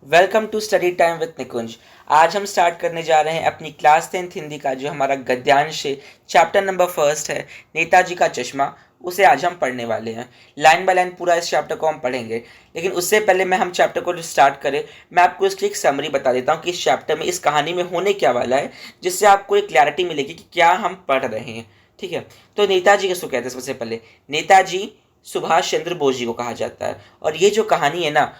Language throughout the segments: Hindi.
Welcome to study time with Nikunj. आज हम स्टार्ट करने जा रहे हैं अपनी क्लास 10th हिंदी का जो हमारा गद्यांश है। चैप्टर नंबर फर्स्ट है नेताजी का चश्मा। उसे आज हम पढ़ने वाले हैं। लाइन बाय लाइन पूरा इस चैप्टर को हम पढ़ेंगे, लेकिन उससे पहले मैं हम चैप्टर को स्टार्ट करें, मैं आपको इसकी एक समरी बता देता हूँ कि इस चैप्टर में, इस कहानी में होने क्या वाला है, जिससे आपको एक क्लैरिटी मिलेगी कि क्या हम पढ़ रहे हैं। ठीक है, तो नेताजी किसको कहते हैं? सबसे पहले नेताजी सुभाष चंद्र बोस जी को कहा जाता है। और ये जो कहानी है ना,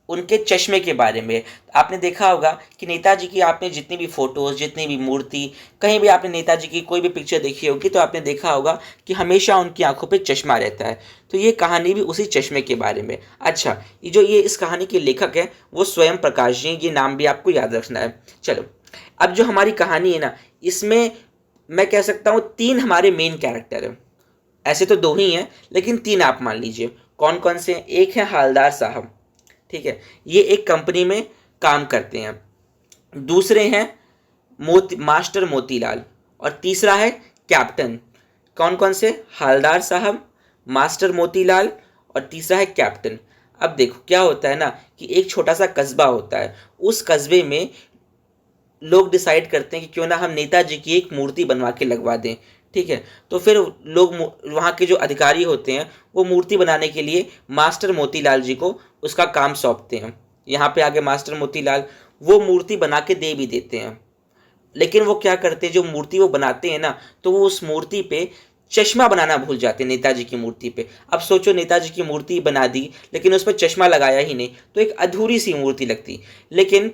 उनके चश्मे के बारे में। आपने देखा होगा कि नेताजी की, आपने जितनी भी फोटोज, जितनी भी मूर्ति, कहीं भी आपने नेताजी की कोई भी पिक्चर देखी होगी तो आपने देखा होगा कि हमेशा उनकी आंखों पे चश्मा रहता है। तो ये कहानी भी उसी चश्मे के बारे में। अच्छा, ये इस कहानी के लेखक हैं वो स्वयं प्रकाश जी, ये नाम भी आपको याद रखना है। चलो, अब जो हमारी कहानी है ना, इसमें मैं कह सकता हूँ तीन हमारे मेन कैरेक्टर हैं। ऐसे तो दो ही हैं, लेकिन तीन आप मान लीजिए। कौन कौन से? एक है हालदार साहब, ठीक है, ये एक कंपनी में काम करते हैं। दूसरे हैं मास्टर मोतीलाल, और तीसरा है कैप्टन। कौन कौन से? हालदार साहब, मास्टर मोतीलाल, और तीसरा है कैप्टन। अब देखो क्या होता है ना, कि एक छोटा सा कस्बा होता है। उस कस्बे में लोग डिसाइड करते हैं कि क्यों ना हम नेताजी की एक मूर्ति बनवा के लगवा दें। ठीक है, तो फिर लोग, वहाँ के जो अधिकारी होते हैं, वो मूर्ति बनाने के लिए मास्टर मोतीलाल जी को उसका काम सौंपते हैं। यहाँ पे आगे मास्टर मोतीलाल वो मूर्ति बना के दे भी देते हैं, लेकिन वो क्या करते हैं, जो मूर्ति वो बनाते हैं ना, तो वो उस मूर्ति पे चश्मा बनाना भूल जाते हैं नेताजी की मूर्ति पे। अब सोचो, नेताजी की मूर्ति बना दी लेकिन उस पर चश्मा लगाया ही नहीं, तो एक अधूरी सी मूर्ति लगती। लेकिन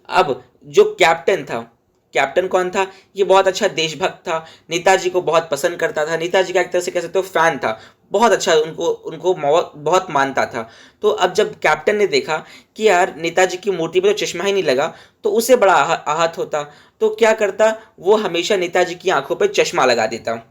अब जो कैप्टन था, कैप्टन कौन था? ये बहुत अच्छा देशभक्त था, नेताजी को बहुत पसंद करता था, नेताजी का एक तरह से कह सकते हो फैन था, बहुत अच्छा उनको उनको बहुत मानता था। तो अब जब कैप्टन ने देखा कि यार नेताजी की मूर्ति पर तो चश्मा ही नहीं लगा, तो उसे बड़ा आहत होता। तो क्या करता, वो हमेशा नेताजी की आंखों पर चश्मा लगा देता।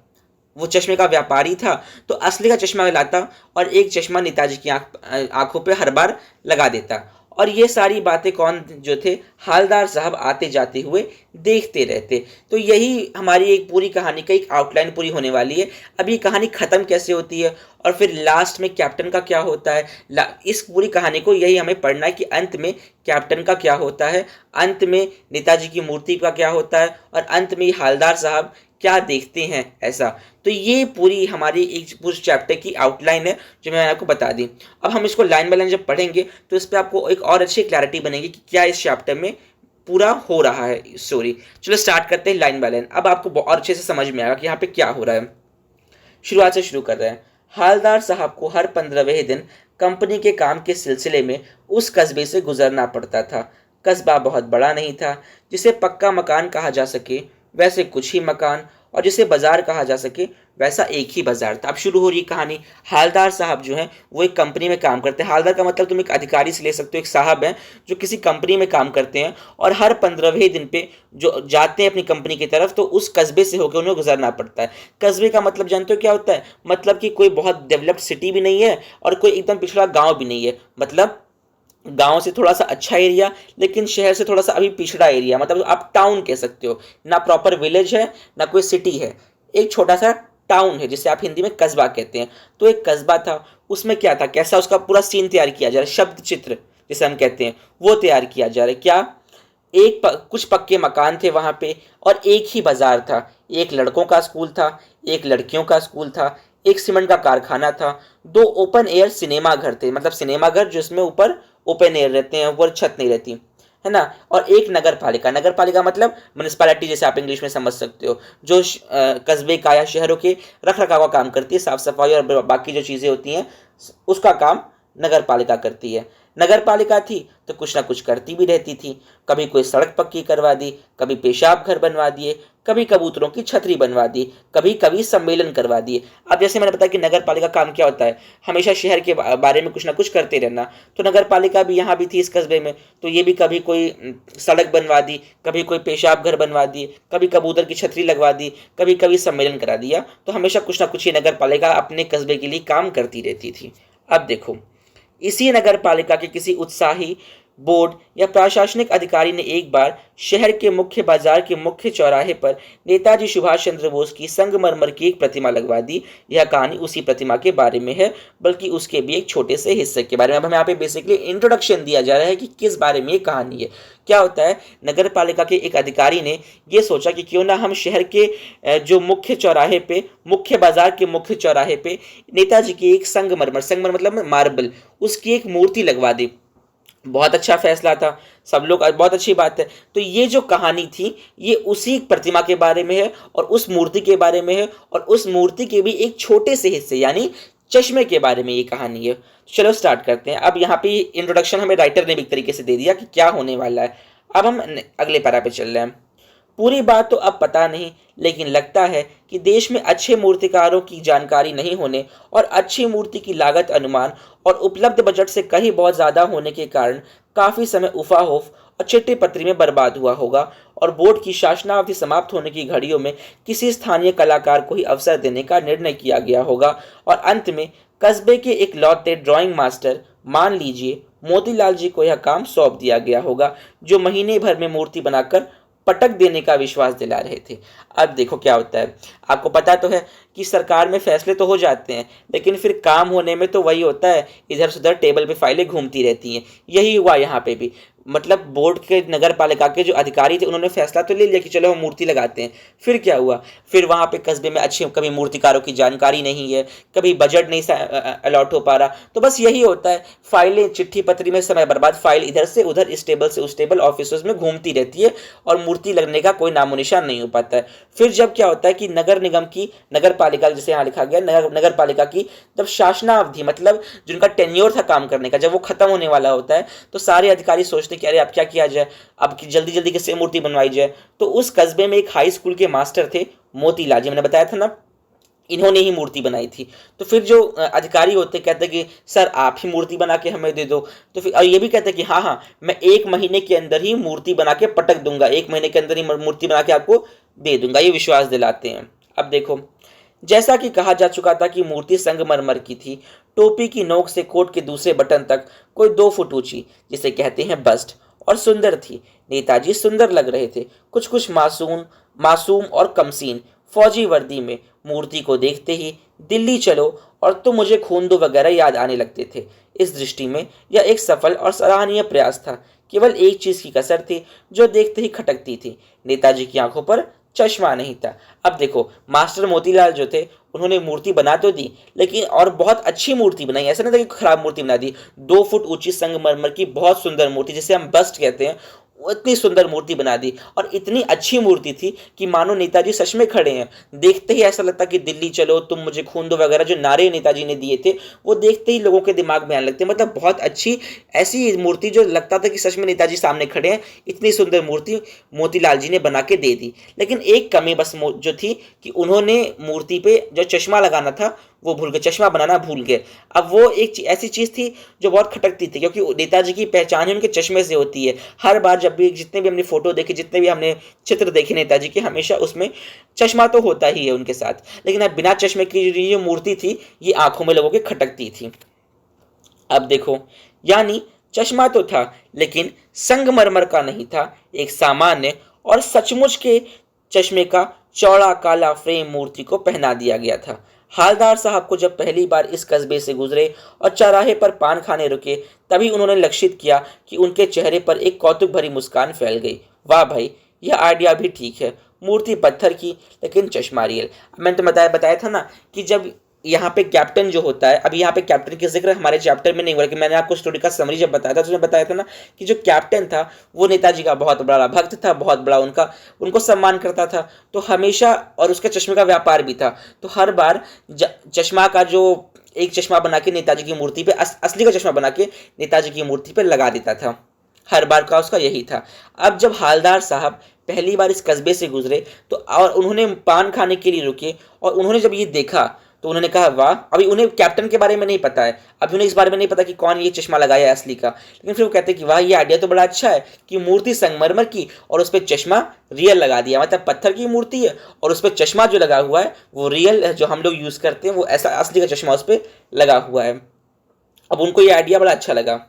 वो चश्मे का व्यापारी था, तो असली का चश्मा लाता और एक चश्मा नेताजी की आंखों पे हर बार लगा देता। और ये सारी बातें कौन जो थे? हालदार साहब आते जाते हुए देखते रहते। तो यही हमारी एक पूरी कहानी का एक आउटलाइन पूरी होने वाली है। अब ये कहानी ख़त्म कैसे होती है और फिर लास्ट में कैप्टन का क्या होता है, इस पूरी कहानी को यही हमें पढ़ना है कि अंत में कैप्टन का क्या होता है, अंत में नेताजी की मूर्ति का क्या होता है, और अंत में हालदार साहब क्या देखते हैं ऐसा। तो ये पूरी हमारी एक पूरे चैप्टर की आउटलाइन है जो मैंने आपको बता दी। अब हम इसको लाइन बाय लाइन जब पढ़ेंगे तो इस पर आपको एक और अच्छी क्लैरिटी बनेगी कि क्या इस चैप्टर में पूरा हो रहा है स्टोरी। चलो स्टार्ट करते हैं लाइन बाय लाइन। अब आपको और अच्छे से समझ में आएगा कि यहाँ पे क्या हो रहा है। शुरुआत से शुरू कर रहे हैं। हालदार साहब को हर 15वें दिन कंपनी के काम के सिलसिले में उस कस्बे से गुजरना पड़ता था। कस्बा बहुत बड़ा नहीं था, जिसे पक्का मकान कहा जा सके वैसे कुछ ही मकान, और जिसे बाजार कहा जा सके वैसा एक ही बाजार था। अब शुरू हो रही कहानी। हालदार साहब जो हैं वो एक कंपनी में काम करते हैं। हालदार का मतलब तुम एक अधिकारी से ले सकते हो, एक साहब हैं जो किसी कंपनी में काम करते हैं, और हर 15वें दिन पे जो जाते हैं अपनी कंपनी की तरफ, तो उस कस्बे से होकर उन्हें गुजरना पड़ता है। कस्बे का मतलब जानते हो क्या होता है? मतलब कि कोई बहुत डेवलप्ड सिटी भी नहीं है और कोई एकदम पिछड़ा गाँव भी नहीं है। मतलब गांव से थोड़ा सा अच्छा एरिया, लेकिन शहर से थोड़ा सा अभी पिछड़ा एरिया, मतलब आप टाउन कह सकते हो। ना प्रॉपर विलेज है ना कोई सिटी है, एक छोटा सा टाउन है जिसे आप हिंदी में कस्बा कहते हैं। तो एक कस्बा था, उसमें क्या था, कैसा उसका पूरा सीन तैयार किया जा रहा है, शब्द चित्र जिसे हम कहते हैं वो तैयार किया जा रहा है। क्या? कुछ पक्के मकान थे वहाँ पे, और एक ही बाजार था। एक लड़कों का स्कूल था, एक लड़कियों का स्कूल था, एक सीमेंट का कारखाना था, दो ओपन एयर सिनेमा घर थे, मतलब सिनेमा घर जिसमें ऊपर ओपन एयर रहते हैं, ऊपर छत नहीं रहती है ना, और एक नगर पालिका। नगर पालिका मतलब म्यूनिसपैलिटी, जैसे आप इंग्लिश में समझ सकते हो, जो कस्बे का या शहरों के रख रखाव का काम करती है, साफ सफाई और बाकी जो चीज़ें होती हैं उसका काम नगर पालिका करती है। नगर पालिका थी तो कुछ ना कुछ करती भी रहती थी। कभी कोई सड़क पक्की करवा दी, कभी पेशाब घर बनवा दिए, कभी कबूतरों की छतरी बनवा दी, कभी कभी सम्मेलन करवा दिए। अब जैसे मैंने बताया कि नगर पालिका काम क्या होता है, हमेशा शहर के बारे में कुछ ना कुछ करते रहना। तो नगर पालिका भी यहाँ भी थी इस कस्बे में, तो ये भी कभी कोई सड़क बनवा दी, कभी कोई पेशाब घर बनवा दिए, कभी कबूतर की छतरी लगवा दी, कभी कभी सम्मेलन करा दिया। तो हमेशा कुछ ना कुछ ये नगर पालिका अपने कस्बे के लिए काम करती रहती थी। अब देखो, इसी नगर पालिका के किसी उत्साही बोर्ड या प्रशासनिक अधिकारी ने एक बार शहर के मुख्य बाजार के मुख्य चौराहे पर नेताजी सुभाष चंद्र बोस की संगमरमर की एक प्रतिमा लगवा दी। यह कहानी उसी प्रतिमा के बारे में है, बल्कि उसके भी एक छोटे से हिस्से के बारे में। अब हमें यहाँ पे बेसिकली इंट्रोडक्शन दिया जा रहा है कि किस बारे में ये कहानी है। क्या होता है, नगर पालिका के एक अधिकारी ने ये सोचा कि क्यों ना हम शहर के जो मुख्य चौराहे पे, मुख्य बाजार के मुख्य चौराहे पे नेताजी की एक संगमरमर मतलब मार्बल, उसकी एक मूर्ति लगवा दी। बहुत अच्छा फैसला था, सब लोग, बहुत अच्छी बात है। तो ये जो कहानी थी ये उसी प्रतिमा के बारे में है और उस मूर्ति के बारे में है, और उस मूर्ति के भी एक छोटे से हिस्से यानी चश्मे के बारे में ये कहानी है। चलो स्टार्ट करते हैं। अब यहाँ पे इंट्रोडक्शन हमें राइटर ने भी एक तरीके से दे दिया कि क्या होने वाला है। अब हम अगले पैरा पे चल रहे हैं। पूरी बात तो अब पता नहीं, लेकिन लगता है कि देश में अच्छे मूर्तिकारों की जानकारी नहीं होने और अच्छी मूर्ति की लागत अनुमान और उपलब्ध बजट से कहीं बहुत ज़्यादा होने के कारण काफ़ी समय उफाहोफ और चिट्ठी पत्री में बर्बाद हुआ होगा, और बोर्ड की शासनावधि समाप्त होने की घड़ियों में किसी स्थानीय कलाकार को ही अवसर देने का निर्णय किया गया होगा, और अंत में कस्बे के एक लौटे ड्राइंग मास्टर, मान लीजिए मोतीलाल जी को यह काम सौंप दिया गया होगा, जो महीने भर में मूर्ति बनाकर पटक देने का विश्वास दिला रहे थे। अब देखो क्या होता है, आपको पता तो है कि सरकार में फैसले तो हो जाते हैं, लेकिन फिर काम होने में तो वही होता है, इधर से उधर टेबल पे फाइलें घूमती रहती हैं। यही हुआ यहाँ पे भी। मतलब बोर्ड के, नगर पालिका के जो अधिकारी थे, उन्होंने फैसला तो ले लिया कि चलो हम मूर्ति लगाते हैं। फिर क्या हुआ, फिर वहाँ पे कस्बे में अच्छे कभी मूर्तिकारों की जानकारी नहीं है, कभी बजट नहीं अलॉट हो पा रहा, तो बस यही होता है, फाइलें चिट्ठी पत्री में समय बर्बाद, फाइल इधर से उधर, इस टेबल से उस टेबल, ऑफिस में घूमती रहती है और मूर्ति लगने का कोई नामो निशान नहीं हो पाता है। फिर जब क्या होता है कि नगर निगम की, नगर पालिका जैसे यहाँ लिखा गया, नगर पालिका की जब शासनावधि मतलब जिनका टेन्योर था काम करने का, जब वो खत्म होने वाला होता है, तो सारे अधिकारी सोचते कि अरे अब क्या किया जाए, अब जल्दी जल्दी कैसे मूर्ति बनवाई जाए। तो उस कस्बे में एक हाई स्कूल के मास्टर थे, मोतीलाल जी, मैंने बताया था ना, इन्होंने ही मूर्ति बनाई थी। तो फिर जो अधिकारी होते कहते कि सर आप ही मूर्ति बना के हमें दे दो। तो फिर और ये भी कहते कि हाँ हाँ मैं 1 महीने के अंदर ही मूर्ति बना के पटक दूंगा, 1 महीने के अंदर ही मूर्ति बना के आपको दे दूंगा, ये विश्वास दिलाते हैं। अब देखो, जैसा कि कहा जा चुका था कि मूर्ति संगमरमर की थी, टोपी की नोक से कोट के दूसरे बटन तक कोई 2 फुट ऊंची, जिसे कहते हैं बस्ट, और सुंदर थी। नेताजी सुंदर लग रहे थे, कुछ कुछ मासूम और कमसीन, फौजी वर्दी में। मूर्ति को देखते ही दिल्ली चलो और तुम मुझे खून दो वगैरह याद आने लगते थे। इस दृष्टि में यह एक सफल और सराहनीय प्रयास था। केवल एक चीज की कसर थी जो देखते ही खटकती थी, नेताजी की आंखों पर चश्मा नहीं था। अब देखो, मास्टर मोतीलाल जो थे, उन्होंने मूर्ति बना तो दी, लेकिन और बहुत अच्छी मूर्ति बनाई, ऐसा नहीं था कि खराब मूर्ति बना दी। 2 फुट ऊंची संगमरमर की बहुत सुंदर मूर्ति, जिसे हम बस्ट कहते हैं, वो इतनी सुंदर मूर्ति बना दी, और इतनी अच्छी मूर्ति थी कि मानो नेताजी सच में खड़े हैं। देखते ही ऐसा लगता कि दिल्ली चलो, तुम मुझे खून दो वगैरह जो नारे नेताजी ने दिए थे, वो देखते ही लोगों के दिमाग में आने लगते। मतलब बहुत अच्छी ऐसी मूर्ति जो लगता था कि सच में नेताजी सामने खड़े हैं, इतनी सुंदर मूर्ति मोतीलाल जी ने बना के दे दी। लेकिन एक कमी बस जो थी कि उन्होंने मूर्ति पे जो चश्मा लगाना था वो भूल गए, चश्मा बनाना भूल गए। अब वो एक ऐसी चीज़ थी जो बहुत खटकती थी, क्योंकि नेताजी की पहचान ही उनके चश्मे से होती है। हर बार जब भी, जितने भी हमने फोटो देखे, जितने भी हमने चित्र देखे नेताजी के, हमेशा उसमें चश्मा तो होता ही है उनके साथ, लेकिन अब बिना चश्मे की जो मूर्ति थी, ये आंखों में लोगों के खटकती थी। अब देखो, यानी चश्मा तो था, लेकिन संगमरमर का नहीं था, एक सामान्य और सचमुच के चश्मे का चौड़ा काला फ्रेम मूर्ति को पहना दिया गया था। हालदार साहब को जब पहली बार इस कस्बे से गुजरे और चौराहे पर पान खाने रुके, तभी उन्होंने लक्षित किया कि उनके चेहरे पर एक कौतुक भरी मुस्कान फैल गई। वाह भाई, यह आइडिया भी ठीक है, मूर्ति पत्थर की लेकिन चश्मा रियल। मैंने तो बताया था ना कि जब यहाँ पे कैप्टन जो होता है, अभी यहाँ पे कैप्टन की जिक्र हमारे चैप्टर में नहीं हुआ, कि मैंने आपको स्टोरी का समरी जब बताया था तो उसमें बताया था ना कि जो कैप्टन था वो नेताजी का बहुत बड़ा भक्त था, बहुत बड़ा उनको सम्मान करता था, तो हमेशा, और उसका चश्मे का व्यापार भी था, तो हर बार चश्मा का जो एक चश्मा बना के नेताजी की मूर्ति पे, असली का चश्मा बना के नेताजी की मूर्ति पे लगा देता था। हर बार का उसका यही था। अब जब हालदार साहब पहली बार इस कस्बे से गुजरे तो, और उन्होंने पान खाने के लिए रुके, और उन्होंने जब ये देखा तो उन्होंने कहा वाह। अभी उन्हें कैप्टन के बारे में नहीं पता है, अभी उन्हें इस बारे में नहीं पता कि कौन ये चश्मा लगाया है असली का, लेकिन फिर वो कहते हैं कि वाह, ये आइडिया तो बड़ा अच्छा है कि मूर्ति संगमरमर की और उस पर चश्मा रियल लगा दिया, मतलब पत्थर की मूर्ति है और उस पर चश्मा जो लगा हुआ है वो रियल है, जो हम लोग यूज़ करते हैं, वो ऐसा असली का चश्मा उस पर लगा हुआ है। अब उनको ये आइडिया बड़ा अच्छा लगा।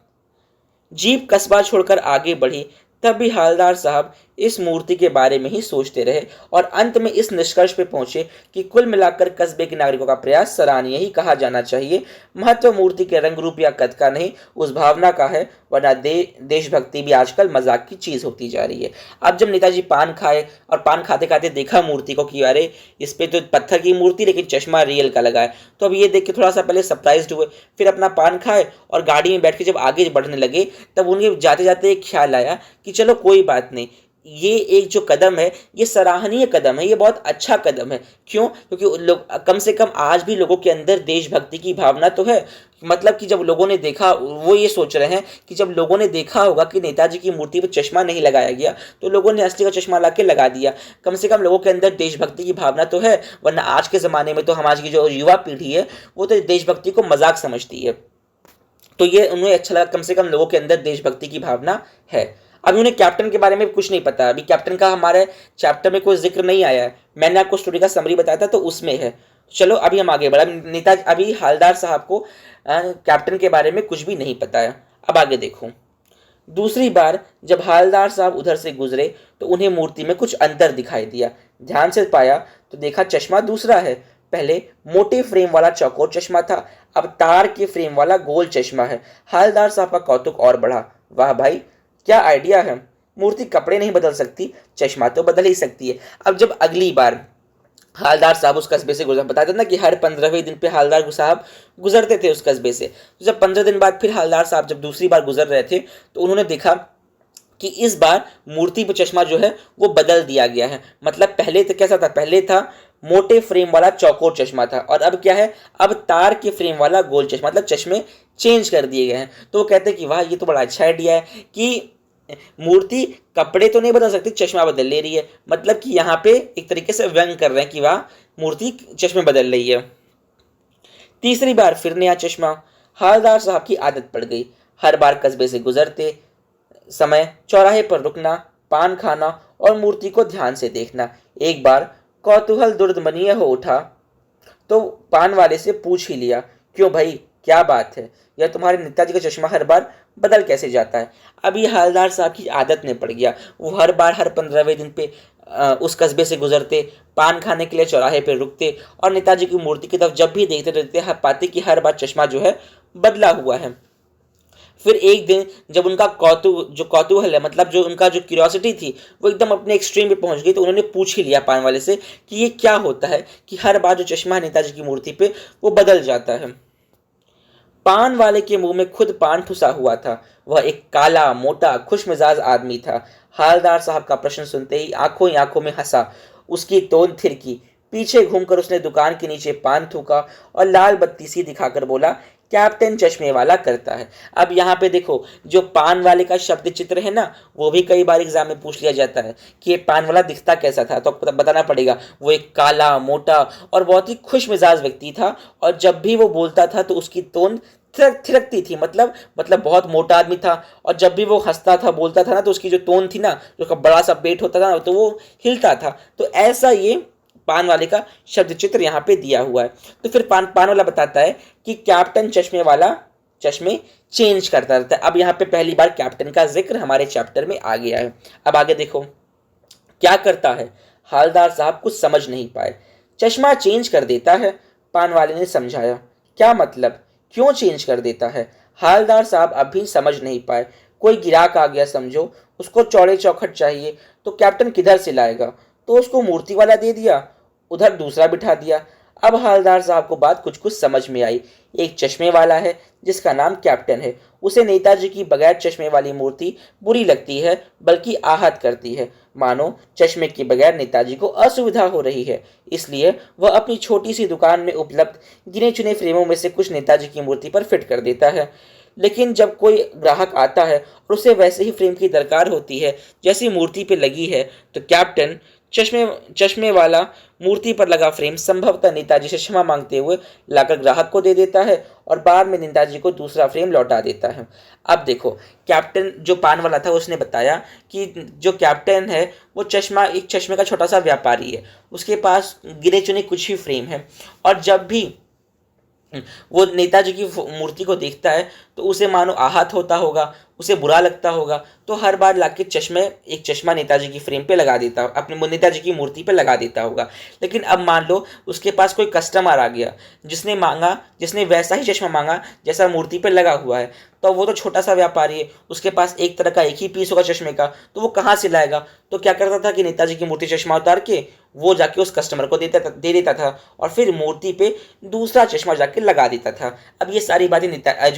जीप कस्बा छोड़कर आगे बढ़ी, तब भी हवलदार साहब इस मूर्ति के बारे में ही सोचते रहे और अंत में इस निष्कर्ष पे पहुंचे कि कुल मिलाकर कस्बे के नागरिकों का प्रयास सराहनीय ही कहा जाना चाहिए। महत्व मूर्ति के रंग रूप या कद का नहीं, उस भावना का है, वरना देशभक्ति भी आजकल मजाक की चीज होती जा रही है। अब जब नेताजी पान खाए और पान खाते खाते देखा मूर्ति को कि अरे इस पे तो पत्थर की मूर्ति लेकिन चश्मा रियल का लगा है, तो अब ये देख के थोड़ा सा पहले सरप्राइज्ड हुए, फिर अपना पान खाए और गाड़ी में बैठ के जब आगे बढ़ने लगे तब उन्हें जाते जाते एक ख्याल आया कि चलो कोई बात नहीं, ये एक जो कदम है ये सराहनीय कदम है, ये बहुत अच्छा कदम है। क्यों? क्योंकि लोग कम से कम आज भी लोगों के अंदर देशभक्ति की भावना तो है। मतलब कि जब लोगों ने देखा, वो ये सोच रहे हैं कि जब लोगों ने देखा होगा कि नेताजी की मूर्ति पर चश्मा नहीं लगाया गया तो लोगों ने असली का चश्मा ला के लगा दिया। कम से कम लोगों के अंदर देशभक्ति की भावना तो है, वरना आज के ज़माने में तो हमारी की जो युवा पीढ़ी है वो तो देशभक्ति को मजाक समझती है। तो ये उन्हें अच्छा लगा, कम से कम लोगों के अंदर देशभक्ति की भावना है। अभी उन्हें कैप्टन के बारे में कुछ नहीं पता, अभी कैप्टन का हमारे चैप्टर में कोई जिक्र नहीं आया है। मैंने आपको स्टोरी का समरी बताया था तो उसमें है। चलो अभी हम आगे बढ़ा। नेताजी अभी हवलदार साहब को कैप्टन के बारे में कुछ भी नहीं पता है। अब आगे देखो। दूसरी बार जब हवलदार साहब उधर से गुजरे तो उन्हें मूर्ति में कुछ अंतर दिखाई दिया। ध्यान से पाया तो देखा चश्मा दूसरा है। पहले मोटे फ्रेम वाला चौकोर चश्मा था, अब तार के फ्रेम वाला गोल चश्मा है। हवलदार साहब का कौतुक और बढ़ा। वाह भाई, क्या आइडिया है। मूर्ति कपड़े नहीं बदल सकती, चश्मा तो बदल ही सकती है। अब जब अगली बार हवलदार साहब उस कस्बे से गुजर, बताते ना कि हर 15वें दिन पे हवलदार साहब गुजरते थे उस कस्बे से। तो जब 15 दिन बाद फिर हवलदार साहब जब दूसरी बार गुजर रहे थे तो उन्होंने देखा कि इस बार मूर्ति पर चश्मा जो है वो बदल दिया गया है। मतलब पहले तो कैसा था, पहले था मोटे फ्रेम वाला चौकोर चश्मा था और अब क्या है, अब तार के फ्रेम वाला गोल चश्मा, मतलब चश्मे चेंज कर दिए गए हैं। तो वो कहते हैं कि वाह ये तो बड़ा अच्छा आइडिया है कि मूर्ति कपड़े तो नहीं बदल सकती, चश्मा बदल ले रही है। मतलब कि यहाँ पे एक तरीके से व्यंग कर रहे हैं कि वाह मूर्ति चश्मे बदल रही है। तीसरी बार फिर नया चश्मा। हवलदार साहब की आदत पड़ गई, हर बार कस्बे से गुजरते समय चौराहे पर रुकना, पान खाना और मूर्ति को ध्यान से देखना। एक बार कौतूहल दुर्दमनीय हो उठा तो पान वाले से पूछ ही लिया, क्यों भाई क्या बात है, यह तुम्हारे नेताजी का चश्मा हर बार बदल कैसे जाता है। अब ये हवलदार साहब की आदत में पड़ गया, वो हर बार हर 15वें दिन पे उस कस्बे से गुजरते, पान खाने के लिए चौराहे पे रुकते और नेताजी की मूर्ति की तरफ जब भी देखते रहते पाते कि हर बार चश्मा जो है बदला हुआ है। फिर एक दिन जब उनका कौतूहल है, मतलब जो उनका जो क्यूरियोसिटी थी वो एकदम अपने एक्सट्रीम पे पहुंच गई, तो उन्होंने पूछ ही लिया पान वाले से कि ये क्या होता है कि हर बार जो चश्मा है नेताजी की मूर्ति पे वो बदल जाता है। पान वाले के मुंह में खुद पान ठुसा हुआ था। वह एक काला मोटा खुशमिजाज आदमी था। हवलदार साहब का प्रश्न सुनते ही आंखों में हंसा, उसकी तोंद थिरकी। पीछे घूमकर उसने दुकान के नीचे पान थूका और लाल बत्ती सी दिखाकर बोला, कैप्टन चश्मे वाला करता है। अब यहाँ पे देखो, जो पान वाले का शब्द चित्र है ना, वो भी कई बार एग्जाम में पूछ लिया जाता है कि ये पान वाला दिखता कैसा था, तो बताना पड़ेगा वो एक काला मोटा और बहुत ही खुश मिजाज व्यक्ति था और जब भी वो बोलता था तो उसकी टोन थिरकती थी। मतलब बहुत मोटा आदमी था और जब भी वो हंसता था बोलता था ना तो उसकी जो टोन थी ना, जो बड़ा सा पेट होता था ना, तो वो हिलता था। तो ऐसा ये पान वाले का शब्द चित्र यहाँ पे दिया हुआ है। तो फिर पान वाला बताता है कि कैप्टन चश्मे वाला चश्मे चेंज करता रहता है। अब यहाँ पे पहली बार कैप्टन का जिक्र हमारे चैप्टर में आ गया है। अब आगे देखो क्या करता है। हवलदार साहब कुछ समझ नहीं पाए। चश्मा चेंज कर देता है, पान वाले ने समझाया। क्या मतलब, क्यों चेंज कर देता है? हवलदार साहब अभी समझ नहीं पाए। कोई गिराक आ गया समझो, उसको चौड़े चौखट चाहिए तो कैप्टन किधर से लाएगा, तो उसको मूर्ति वाला दे दिया, उधर दूसरा बिठा दिया। अब हवलदार साहब को बात कुछ कुछ समझ में आई। एक चश्मे वाला है जिसका नाम कैप्टन है, उसे नेताजी की बगैर चश्मे वाली मूर्ति बुरी लगती है, बल्कि आहत करती है, मानो चश्मे के बगैर नेताजी को असुविधा हो रही है। इसलिए वह अपनी छोटी सी दुकान में उपलब्ध गिने चुने फ्रेमों में से कुछ नेताजी की मूर्ति पर फिट कर देता है। लेकिन जब कोई ग्राहक आता है और उसे वैसे ही फ्रेम की दरकार होती है जैसी मूर्ति पे लगी है, तो कैप्टन चश्मे वाला मूर्ति पर लगा फ्रेम संभवतः नेताजी से क्षमा मांगते हुए लाकर ग्राहक को दे देता है और बाद में नेताजी को दूसरा फ्रेम लौटा देता है। अब देखो, कैप्टन जो पान वाला था उसने बताया कि जो कैप्टन है वो एक चश्मे का छोटा सा व्यापारी है, उसके पास गिने चुने कुछ ही फ्रेम है और जब भी वो नेताजी की मूर्ति को देखता है तो उसे मानो आहत होता होगा, उसे बुरा लगता होगा, तो हर बार लाके एक चश्मा नेताजी की फ्रेम पे लगा देता, अपने नेताजी की मूर्ति पे लगा देता होगा। लेकिन अब मान लो उसके पास कोई कस्टमर आ गया जिसने वैसा ही चश्मा मांगा जैसा मूर्ति पे लगा हुआ है, तो वो तो छोटा सा व्यापारी है, उसके पास एक तरह का एक ही पीस होगा चश्मे का, तो वो कहाँ से लाएगा? तो क्या करता था कि नेताजी की मूर्ति चश्मा उतार के वो जाके उस कस्टमर को दे देता था और फिर मूर्ति पे दूसरा चश्मा जाके लगा देता था। अब ये सारी बातें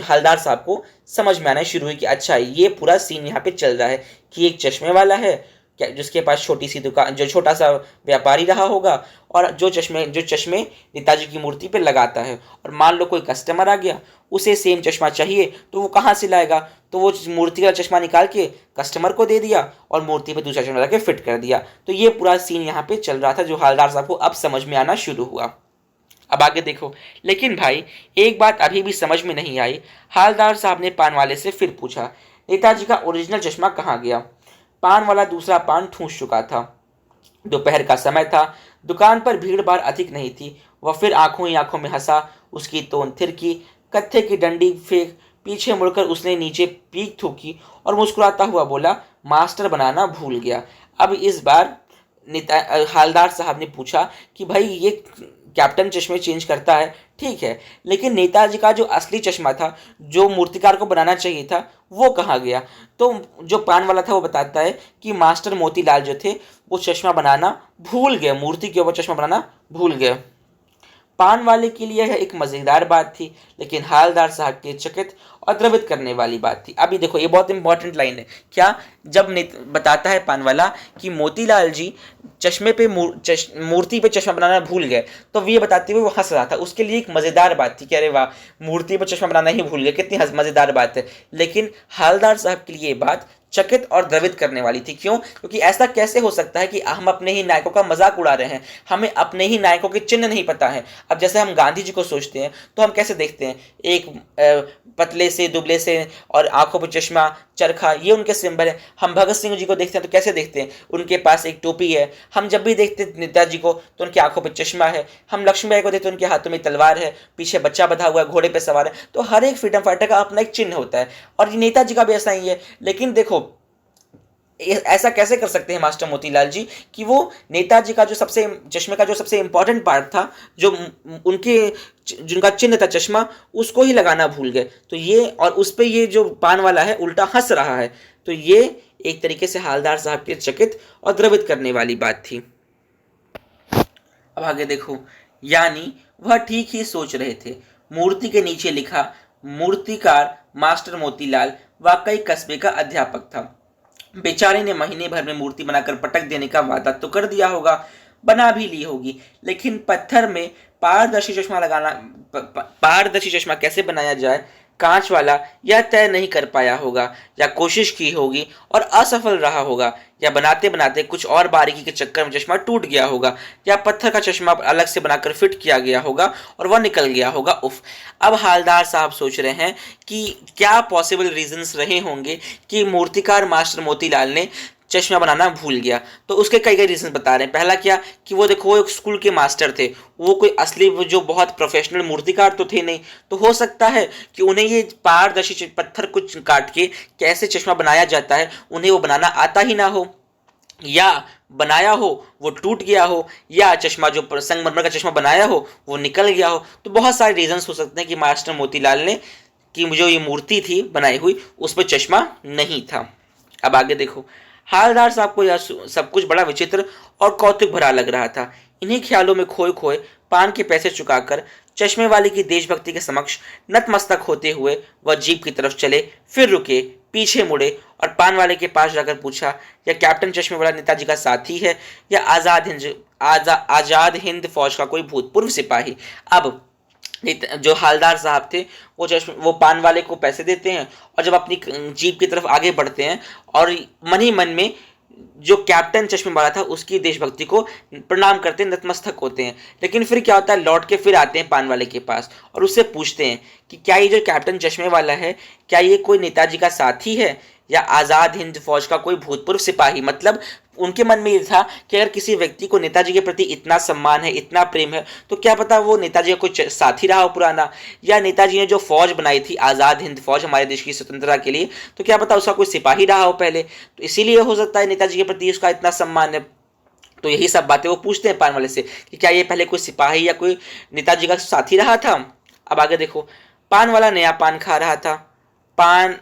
हलदार साहब को समझ में आना शुरू हुई कि अच्छा ये पूरा सीन यहाँ पे चल रहा है कि एक चश्मे वाला है क्या जिसके पास छोटी सी दुकान, जो छोटा सा व्यापारी रहा होगा और जो चश्मे नेताजी की मूर्ति पे लगाता है, और मान लो कोई कस्टमर आ गया, उसे सेम चश्मा चाहिए तो वो कहाँ से लाएगा? तो वो मूर्ति का चश्मा निकाल के कस्टमर को दे दिया और मूर्ति पे दूसरा चश्मा लगा के फिट कर दिया। तो ये पूरा सीन यहाँ पे चल रहा था जो हवलदार साहब को अब समझ में आना शुरू हुआ। अब आगे देखो, लेकिन भाई एक बात अभी भी समझ में नहीं आई। हवलदार साहब ने पान वाले से फिर पूछा, नेताजी का ओरिजिनल चश्मा कहाँ गया? पान वाला दूसरा पान ठूंस चुका था। दोपहर का समय था, दुकान पर भीड़ भाड़ अधिक नहीं थी। वह फिर आंखों ही आंखों में हंसा, उसकी तोन थिरकी, कत्थे की डंडी फेंक पीछे मुड़कर उसने नीचे पीक थूकी और मुस्कुराता हुआ बोला, मास्टर बनाना भूल गया। अब इस बार हवलदार साहब ने पूछा कि भाई ये कैप्टन चश्मे चेंज करता है, ठीक है, लेकिन नेताजी का जो असली चश्मा था जो मूर्तिकार को बनाना चाहिए था वो कहाँ गया? तो जो पान वाला था वो बताता है कि मास्टर मोतीलाल जो थे वो चश्मा बनाना भूल गए, मूर्ति के ऊपर चश्मा बनाना भूल गए। पान वाले के लिए यह एक मज़ेदार बात थी, लेकिन हवलदार साहब के चकित और द्रवित करने वाली बात थी। अभी देखो ये बहुत इंपॉर्टेंट लाइन है। क्या? जब बताता है पान वाला कि मोतीलाल जी चश्मे पे मूर्ति पे चश्मा बनाना भूल गए, तो ये बताते हुए वो हंस रहा था। उसके लिए एक मज़ेदार बात थी कि अरे वाह, मूर्ति पे चश्मा बनाना ही भूल गए, कितनी मज़ेदार बात है। लेकिन हवलदार साहब के लिए ये बात चकित और द्रवित करने वाली थी। क्यों? क्योंकि ऐसा कैसे हो सकता है कि हम अपने ही नायकों का मजाक उड़ा रहे हैं, हमें अपने ही नायकों के चिन्ह नहीं पता है। अब जैसे हम गांधी जी को सोचते हैं तो हम कैसे देखते हैं? एक पतले से दुबले से और आंखों पर चश्मा, चरखा, ये उनके सिंबल है। हम भगत सिंह जी को देखते हैं तो कैसे देखते हैं? उनके पास एक टोपी है। हम जब भी देखते हैं नेताजी को तो उनकी आंखों पर चश्मा है। हम लक्ष्मीबाई को देखते हैं, उनके हाथों में तलवार है, पीछे बच्चा बंधा हुआ है, घोड़े पर सवार है। तो हर एक फ्रीडम फाइटर का अपना एक चिन्ह होता है और नेताजी का भी ऐसा ही है। लेकिन देखो ऐसा कैसे कर सकते हैं मास्टर मोतीलाल जी कि वो नेताजी का जो सबसे इंपॉर्टेंट पार्ट था, जो उनके जिनका चिन्ह था चश्मा, उसको ही लगाना भूल गए। तो ये और उस पे ये जो पान वाला है उल्टा हंस रहा है। तो ये एक तरीके से हवलदार साहब के चकित और द्रवित करने वाली बात थी। अब आगे देखो, यानी वह ठीक ही सोच रहे थे। मूर्ति के नीचे लिखा, मूर्तिकार मास्टर मोतीलाल वाकई कस्बे का अध्यापक था। बेचारे ने महीने भर में मूर्ति बनाकर पटक देने का वादा तो कर दिया होगा, बना भी ली होगी, लेकिन पत्थर में पारदर्शी चश्मा कैसे बनाया जाए, कांच वाला, यह तय नहीं कर पाया होगा, या कोशिश की होगी और असफल रहा होगा, या बनाते बनाते कुछ और बारीकी के चक्कर में चश्मा टूट गया होगा, या पत्थर का चश्मा अलग से बनाकर फिट किया गया होगा और वह निकल गया होगा। उफ। अब हवलदार साहब सोच रहे हैं कि क्या पॉसिबल रीजंस रहे होंगे कि मूर्तिकार मास्टर मोतीलाल ने चश्मा बनाना भूल गया। तो उसके कई रीजन बता रहे हैं। पहला क्या कि वो देखो, वो एक स्कूल के मास्टर थे, वो कोई असली जो बहुत प्रोफेशनल मूर्तिकार तो थे नहीं, तो हो सकता है कि उन्हें ये पारदर्शी पत्थर को काट के कैसे चश्मा बनाया जाता है उन्हें वो बनाना आता ही ना हो, या बनाया हो वो टूट गया हो, या चश्मा जो संगमरमर का चश्मा बनाया हो वो निकल गया हो। तो बहुत सारे रीजंस हो सकते हैं कि मास्टर मोतीलाल ने कि जो ये मूर्ति थी बनाई हुई उस पर चश्मा नहीं था। अब आगे देखो, हवलदार साहब को यह सब कुछ बड़ा विचित्र और कौतुक भरा लग रहा था। इन्हीं ख्यालों में खोए खोए पान के पैसे चुकाकर चश्मे वाले की देशभक्ति के समक्ष नतमस्तक होते हुए वह जीप की तरफ चले, फिर रुके, पीछे मुड़े और पान वाले के पास जाकर पूछा, यह कैप्टन चश्मे वाला नेताजी का साथी है या आजाद हिंद फौज का कोई भूतपूर्व सिपाही? अब जो हवलदार साहब थे वो पान वाले को पैसे देते हैं और जब अपनी जीप की तरफ आगे बढ़ते हैं और मन ही मन में जो कैप्टन चश्मे वाला था उसकी देशभक्ति को प्रणाम करते हैं, नतमस्तक होते हैं। लेकिन फिर क्या होता है, लौट के फिर आते हैं पान वाले के पास और उससे पूछते हैं कि क्या ये जो कैप्टन चश्मे वाला है क्या ये कोई नेताजी का साथी है या आज़ाद हिंद फौज का कोई भूतपूर्व सिपाही। मतलब उनके मन में ये था कि अगर किसी व्यक्ति को नेताजी के प्रति इतना सम्मान है, इतना प्रेम है, तो क्या पता वो नेताजी का कोई साथी रहा हो पुराना, या नेताजी ने जो फौज बनाई थी आज़ाद हिंद फौज हमारे देश की स्वतंत्रता के लिए, तो क्या पता उसका कोई सिपाही रहा हो पहले, तो इसीलिए हो सकता है नेताजी के प्रति उसका इतना सम्मान है। तो यही सब बातें वो पूछते हैं पान वाले से कि क्या ये पहले कोई सिपाही या कोई नेताजी का साथी रहा था। अब आगे देखो, पान वाला नया पान खा रहा था। पान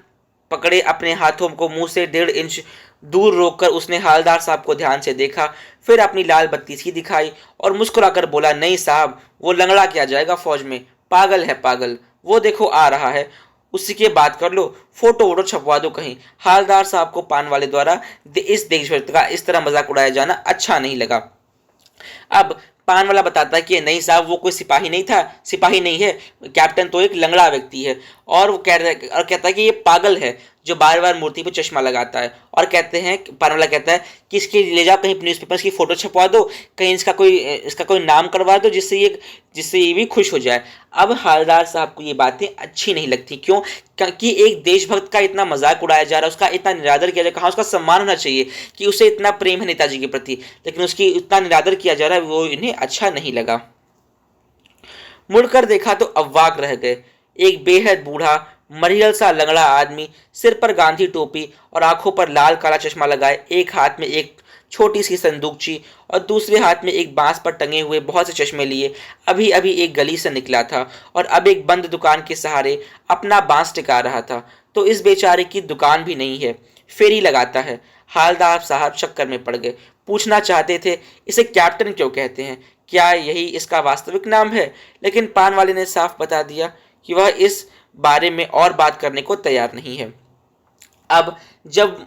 पकड़े अपने हाथों को मुंह से 1.5 इंच दूर रोककर उसने हालदार साहब को ध्यान से देखा, फिर अपनी लाल बत्ती सी दिखाई और मुस्कुराकर बोला, नहीं साहब, वो लंगड़ा क्या जाएगा फौज में, पागल है पागल, वो देखो आ रहा है, उसी के बात कर लो, फोटो वोटो छपवा दो कहीं। हालदार साहब को पान वाले द्वारा इस देशभक्त का इस तरह मजाक उड़ाया जाना अच्छा नहीं लगा। अब पान वाला बताता है कि नहीं साहब, वो कोई सिपाही नहीं था, सिपाही नहीं है, कैप्टन तो एक लंगड़ा व्यक्ति है, और वो कह रहा है और कहता है कि ये पागल है जो बार बार मूर्ति पर चश्मा लगाता है। और कहते हैं, पान वाला कहता है कि इसके ले जाओ कहीं न्यूज़पेपर की फोटो छपवा दो, कहीं इसका कोई नाम करवा दो, जिससे ये भी खुश हो जाए। अब हालदार साहब को ये बातें अच्छी नहीं लगती। क्यों? क्योंकि एक देशभक्त का इतना मजाक उड़ाया जा रहा है, उसका इतना निरादर किया जा रहा है, कहाँ उसका सम्मान होना चाहिए कि उसे इतना प्रेम है नेताजी के प्रति, लेकिन उसकी इतना निरादर किया जा रहा है, वो इन्हें अच्छा नहीं लगा। मुड़कर देखा तो अवाक रह गए। एक बेहद बूढ़ा मरियल सा लंगड़ा आदमी, सिर पर गांधी टोपी और आंखों पर लाल काला चश्मा लगाए, एक हाथ में एक छोटी सी संदूकची और दूसरे हाथ में एक बांस पर टंगे हुए बहुत से चश्मे लिए, अभी अभी एक गली से निकला था और अब एक बंद दुकान के सहारे अपना बांस टिका रहा था। तो इस बेचारे की दुकान भी नहीं है, फेरी लगाता है। हालदार साहब चक्कर में पड़ गए। पूछना चाहते थे इसे कैप्टन क्यों कहते हैं, क्या यही इसका वास्तविक नाम है, लेकिन पान वाले ने साफ बता दिया कि वह इस बारे में और बात करने को तैयार नहीं है। अब जब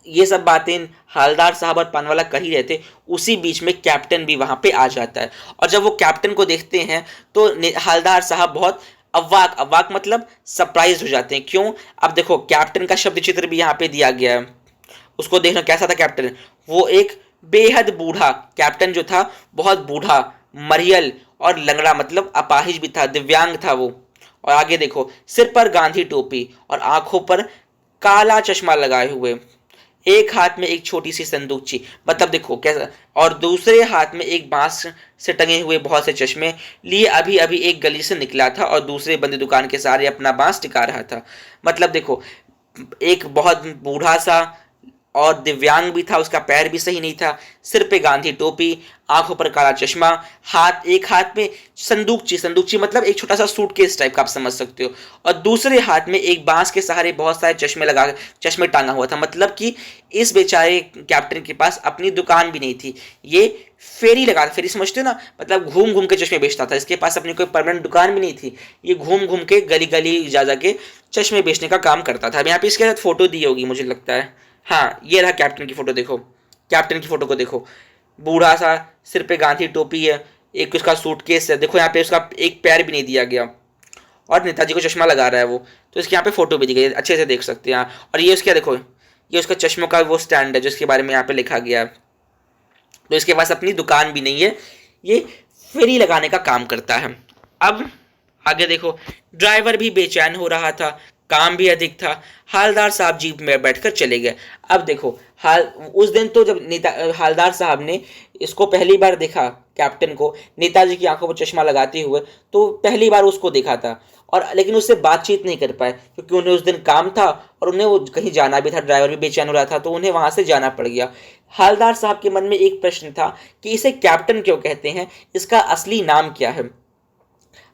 ये सब बातें हालदार साहब और पानवाला कर ही रहे थे, उसी बीच में कैप्टन भी वहां पे आ जाता है, और जब वो कैप्टन को देखते हैं तो हालदार साहब बहुत अवाक मतलब सरप्राइज हो जाते हैं। क्यों? अब देखो, कैप्टन का शब्द चित्र भी यहाँ पे दिया गया है, उसको देखना कैसा था कैप्टन। वो एक बेहद बूढ़ा कैप्टन जो था, बहुत बूढ़ा, मरियल और लंगड़ा, मतलब अपाहिज भी था, दिव्यांग था वो। और आगे देखो, सिर पर गांधी टोपी और आंखों पर काला चश्मा लगाए हुए, एक हाथ में एक छोटी सी संदूकची, मतलब देखो कैसा, और दूसरे हाथ में एक बांस से टंगे हुए बहुत से चश्मे लिए, अभी अभी एक गली से निकला था और दूसरे बंद दुकान के सहारे अपना बांस टिका रहा था। मतलब देखो, एक बहुत बूढ़ा सा और दिव्यांग भी था, उसका पैर भी सही नहीं था, सिर पे गांधी टोपी, आंखों पर काला चश्मा, एक हाथ में संदूकची मतलब एक छोटा सा सूटकेस टाइप का, आप समझ सकते हो, और दूसरे हाथ में एक बांस के सहारे बहुत सारे चश्मे टांगा हुआ था। मतलब कि इस बेचारे कैप्टन के पास अपनी दुकान भी नहीं थी, ये फेरी समझते हो ना, मतलब घूम घूम के चश्मे बेचता था, इसके पास अपनी कोई परमानेंट दुकान भी नहीं थी, ये घूम घूम के गली गली जा के चश्मे बेचने का काम करता था। अब यहाँ पे इसके साथ फोटो दी होगी मुझे लगता है, हाँ ये रहा कैप्टन की फोटो। देखो कैप्टन की फोटो को देखो, बूढ़ा सा, सिर पे गांधी टोपी है, एक उसका सूटकेस है, देखो यहाँ पे उसका एक पैर भी नहीं दिया गया, और नेताजी को चश्मा लगा रहा है वो, तो इसके यहाँ पे फोटो भी दी गई है, अच्छे से देख सकते हैं। और ये उसका देखो, ये उसका चश्मों का वो स्टैंड है जिसके बारे में यहाँ पे लिखा गया है। तो इसके पास अपनी दुकान भी नहीं है, ये फेरी लगाने का काम करता है। अब आगे देखो, ड्राइवर भी बेचैन हो रहा था, काम भी अधिक था। हालदार साहब जीप में बैठकर चले गए। अब देखो, उस दिन तो जब हालदार साहब ने इसको पहली बार देखा, कैप्टन को नेताजी की आंखों पर चश्मा लगाते हुए, तो पहली बार उसको देखा था, और लेकिन उससे बातचीत नहीं कर पाए क्योंकि उन्हें उस दिन काम था और उन्हें वो कहीं जाना भी था, ड्राइवर भी बेचैन हो रहा था, तो उन्हें वहां से जाना पड़ गया। हालदार साहब के मन में एक प्रश्न था कि इसे कैप्टन क्यों कहते हैं, इसका असली नाम क्या है।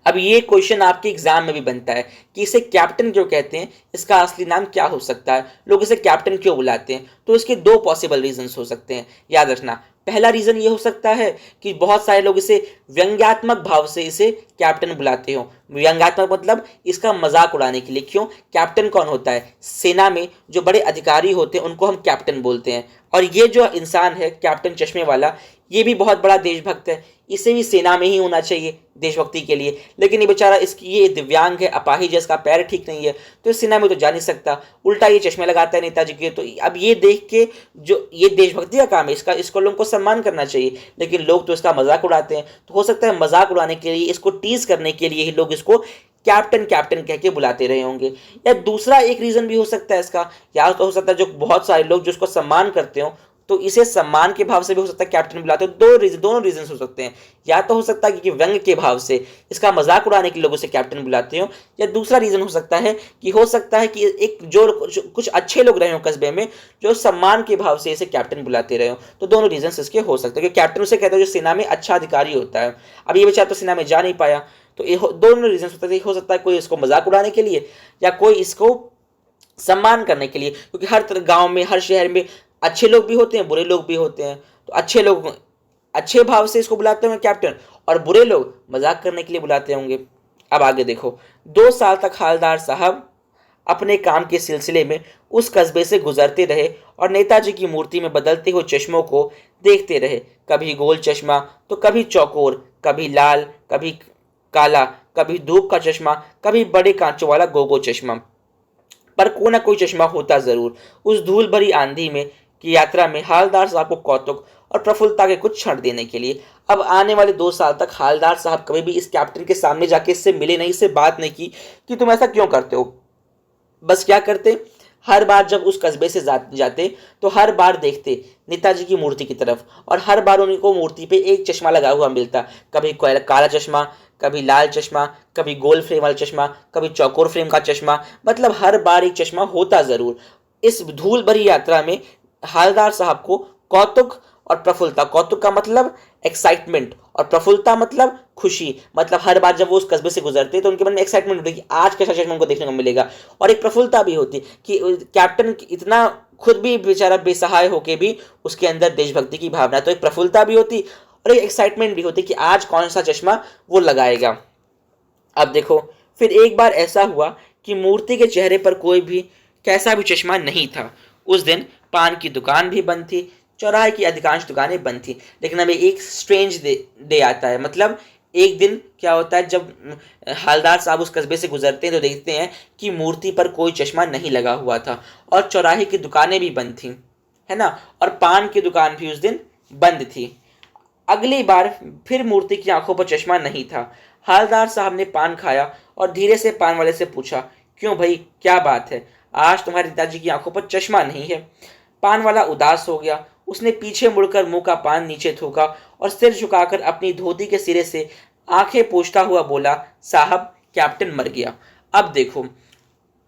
अब ये क्वेश्चन आपके एग्जाम में भी बनता है कि इसे कैप्टन क्यों कहते हैं, इसका असली नाम क्या हो सकता है, लोग इसे कैप्टन क्यों बुलाते हैं। तो इसके दो पॉसिबल रीजंस हो सकते हैं, याद रखना। पहला रीजन ये हो सकता है कि बहुत सारे लोग इसे व्यंग्यात्मक भाव से इसे कैप्टन बुलाते हो। व्यंग्यात्मक मतलब इसका मजाक उड़ाने के लिए। क्यों? कैप्टन कौन होता है? सेना में जो बड़े अधिकारी होते हैं उनको हम कैप्टन बोलते हैं, और ये जो इंसान है कैप्टन चश्मे वाला, ये भी बहुत बड़ा देशभक्त है, इसे भी सेना में ही होना चाहिए देशभक्ति के लिए, लेकिन ये बेचारा ये दिव्यांग है, अपाहिज है, इसका पैर ठीक नहीं है, तो इस सेना में तो जा नहीं सकता, उल्टा ये चश्मे लगाता है नेताजी के। तो अब ये देख के जो ये देशभक्ति का काम है, इसको लोगों को सम्मान करना चाहिए, लेकिन लोग तो इसका मजाक उड़ाते हैं। तो हो सकता है मजाक उड़ाने के लिए, इसको टीज करने के लिए ही लोग इसको कैप्टन कैप्टन कह के बुलाते रहे होंगे। या दूसरा एक रीज़न भी हो सकता है इसका, या तो हो सकता है जो बहुत सारे लोग जिसको सम्मान करते हो तो इसे सम्मान के भाव से भी हो सकता है कैप्टन बुलाते हो। दोनों रीजन हो सकते हैं। या तो हो सकता है कि व्यंग के भाव से इसका मजाक उड़ाने के लोगों से कैप्टन बुलाते हो, या दूसरा रीजन हो सकता है कि एक जो कुछ अच्छे लोग रहे हो कस्बे में जो सम्मान के भाव से इसे कैप्टन बुलाते रहे हो। तो दोनों रीजन इसके हो सकते हैं। कैप्टन उसे कहते हैं जो सेना में अच्छा अधिकारी होता है। अब ये बेचारा तो सेना में जा नहीं पाया, तो दोनों रीजन हो सकता है कोई इसको मजाक उड़ाने के लिए या कोई इसको सम्मान करने के लिए, क्योंकि हर गांव में हर शहर में अच्छे लोग भी होते हैं बुरे लोग भी होते हैं। तो अच्छे लोग अच्छे भाव से इसको बुलाते होंगे कैप्टन, और बुरे लोग मजाक करने के लिए बुलाते होंगे। अब आगे देखो, 2 साल तक हालदार साहब अपने काम के सिलसिले में उस कस्बे से गुजरते रहे और नेताजी की मूर्ति में बदलते हुए चश्मों को देखते रहे। कभी गोल चश्मा तो कभी चौकोर, कभी लाल, कभी काला, कभी धूप का चश्मा, कभी बड़े कांचों वाला गोगो चश्मा, पर कोई ना कोई चश्मा होता जरूर। उस धूल भरी आंधी में की यात्रा में हालदार साहब को कौतुक और प्रफुल्लता के कुछ क्षण देने के लिए। अब आने वाले 2 साल तक हालदार साहब कभी भी इस कैप्टन के सामने जाके इससे मिले नहीं, इससे बात नहीं की कि तुम ऐसा क्यों करते हो। बस क्या करते, हर बार जब उस कस्बे से जाते तो हर बार देखते नेताजी की मूर्ति की तरफ, और हर बार उनको मूर्ति पे एक चश्मा लगा हुआ मिलता। कभी काला चश्मा, कभी लाल चश्मा, कभी गोल फ्रेम वाला चश्मा, कभी चौकोर फ्रेम का चश्मा, मतलब हर बार एक चश्मा होता जरूर। इस धूल भरी यात्रा में हालदार साहब को कौतुक और प्रफुल्लता, कौतुक का मतलब एक्साइटमेंट और प्रफुल्लता मतलब खुशी, मतलब हर बार जब वो उस कस्बे से गुजरते तो उनके मन में एक्साइटमेंट होती कि आज कैसा चश्मा उनको देखने को मिलेगा, और एक प्रफुल्लता भी होती कि कैप्टन इतना खुद भी बेचारा बेसहाय होके भी उसके अंदर देशभक्ति की भावना, तो एक प्रफुल्लता भी होती और एक एक्साइटमेंट भी होती कि आज कौन सा चश्मा वो लगाएगा। अब देखो, फिर एक बार ऐसा हुआ कि मूर्ति के चेहरे पर कोई भी कैसा भी चश्मा नहीं था। उस दिन पान की दुकान भी बंद थी, चौराहे की अधिकांश दुकानें बंद थी। लेकिन अभी एक स्ट्रेंज डे आता है, मतलब एक दिन क्या होता है जब हालदार साहब उस कस्बे से गुजरते हैं तो देखते हैं कि मूर्ति पर कोई चश्मा नहीं लगा हुआ था और चौराहे की दुकानें भी बंद थी, है ना, और पान की दुकान भी उस दिन बंद थी। अगली बार फिर मूर्ति की आंखों पर चश्मा नहीं था। हालदार साहब ने पान खाया और धीरे से पान वाले से पूछा, क्यों भाई, क्या बात है, आज तुम्हारे पिताजी की आंखों पर चश्मा नहीं है। पान वाला उदास हो गया। उसने पीछे मुड़कर मुंह का पान नीचे थूका और सिर झुकाकर अपनी धोती के सिरे से आंखें पोंछता हुआ बोला, साहब कैप्टन मर गया। अब देखो,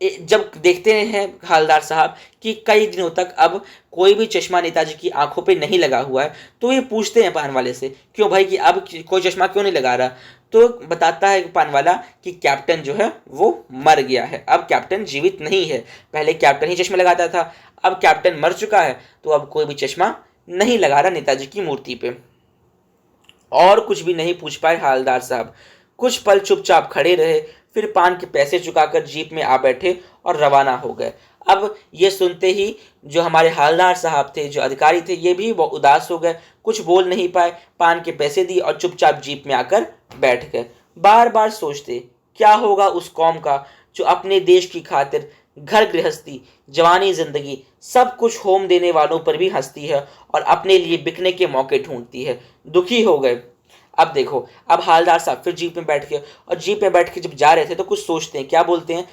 जब देखते हैं हालदार साहब कि कई दिनों तक अब कोई भी चश्मा नेताजी की आंखों पे नहीं लगा हुआ है, तो ये पूछते हैं पान वाले से, क्यों भाई कि अब कोई चश्मा क्यों नहीं लगा रहा। तो बताता है पान वाला कि कैप्टन जो है वो मर गया है, अब कैप्टन जीवित नहीं है। पहले कैप्टन ही चश्मा लगाता था, अब कैप्टन मर चुका है, तो अब कोई भी चश्मा नहीं लगा रहा नेताजी की मूर्ति पे। और कुछ भी नहीं पूछ पाए हालदार साहब। कुछ पल चुपचाप खड़े रहे, फिर पान के पैसे चुकाकर जीप में आ बैठे और रवाना हो गए। अब ये सुनते ही जो हमारे हालदार साहब थे, जो अधिकारी थे, ये भी उदास हो गए, कुछ बोल नहीं पाए, पान के पैसे दिए और चुपचाप जीप में आकर बैठ गए। बार बार सोचते क्या होगा उस कौम का जो अपने देश की खातिर घर गृहस्थी, जवानी, जिंदगी सब कुछ होम देने वालों पर भी हंसती है और अपने लिए बिकने के मौके ढूंढती है। दुखी हो गए। अब देखो, अब हालदार साहब फिर जीप में बैठ के, और जीप में बैठ के जब जा रहे थे तो कुछ सोचते हैं, क्या बोलते हैं,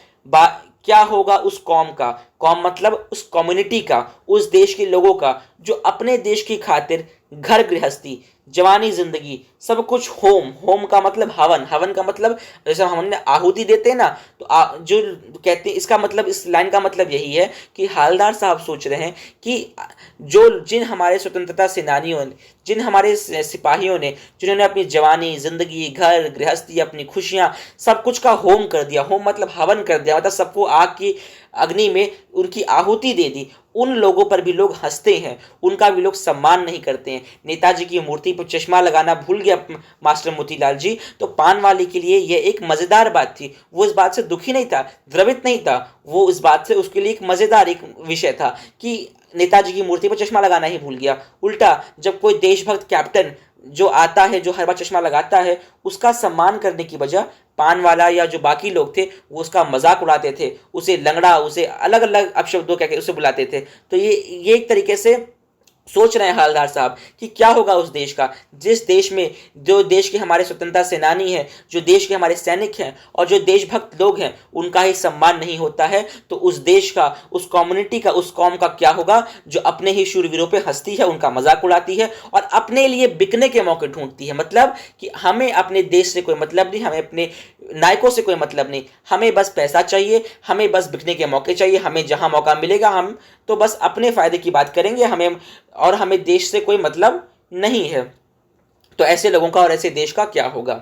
क्या होगा उस कौम का, कौम मतलब उस कम्युनिटी का, उस देश के लोगों का जो अपने देश की खातिर घर गृहस्थी, जवानी, जिंदगी सब कुछ होम, होम का मतलब हवन, हवन का मतलब जैसे हमने आहुति देते हैं ना, तो जो कहते हैं, इसका मतलब, इस लाइन का मतलब यही है कि हालदार साहब सोच रहे हैं कि जिन हमारे स्वतंत्रता सेनानियों ने, जिन हमारे सिपाहियों ने, जिन्होंने अपनी जवानी, जिंदगी, घर गृहस्थी, अपनी खुशियां सब कुछ का होम कर दिया, होम मतलब हवन कर दिया, मतलब सबको आग की अग्नि में उनकी आहुति दे दी, उन लोगों पर भी लोग हंसते हैं, उनका भी लोग सम्मान नहीं करते हैं। नेताजी की मूर्ति पर चश्मा लगाना भूल गया मास्टर मोतीलाल जी, तो पान वाले के लिए यह एक मजेदार बात थी। वो इस बात से दुखी नहीं था, द्रवित नहीं था, वो इस बात से, उसके लिए एक मजेदार एक विषय था कि नेताजी की मूर्ति पर चश्मा लगाना ही भूल गया। उल्टा जब कोई देशभक्त कैप्टन जो आता है, जो हर बार चश्मा लगाता है, उसका सम्मान करने की बजाय पान वाला या जो बाकी लोग थे वो उसका मजाक उड़ाते थे, उसे लंगड़ा, उसे अलग अलग अपशब्दों कह के उसे बुलाते थे। तो ये एक तरीके से सोच रहे हैं हालदार साहब कि क्या होगा उस देश का, जिस देश में जो देश के हमारे स्वतंत्रता सेनानी हैं, जो देश के हमारे सैनिक हैं और जो देशभक्त लोग हैं, उनका ही सम्मान नहीं होता है, तो उस देश का, उस कम्युनिटी का, उस कौम का क्या होगा जो अपने ही शूरवीरों पे हंसती है, उनका मजाक उड़ाती है और अपने लिए बिकने के मौके ढूंढती है। मतलब कि हमें अपने देश से कोई मतलब नहीं, हमें अपने नायकों से कोई मतलब नहीं, हमें बस पैसा चाहिए, हमें बस बिकने के मौके चाहिए, हमें जहां मौका मिलेगा हम तो बस अपने फायदे की बात करेंगे, हमें देश से कोई मतलब नहीं है। तो ऐसे लोगों का और ऐसे देश का क्या होगा।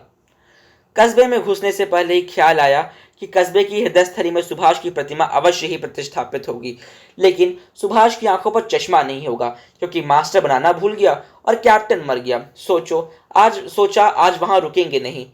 कस्बे में घुसने से पहले ही ख्याल आया कि कस्बे की हृदयस्थली में सुभाष की प्रतिमा अवश्य ही प्रतिष्ठापित होगी, लेकिन सुभाष की आंखों पर चश्मा नहीं होगा क्योंकि मास्टर बनाना भूल गया और कैप्टन मर गया। सोचा आज वहां रुकेंगे नहीं,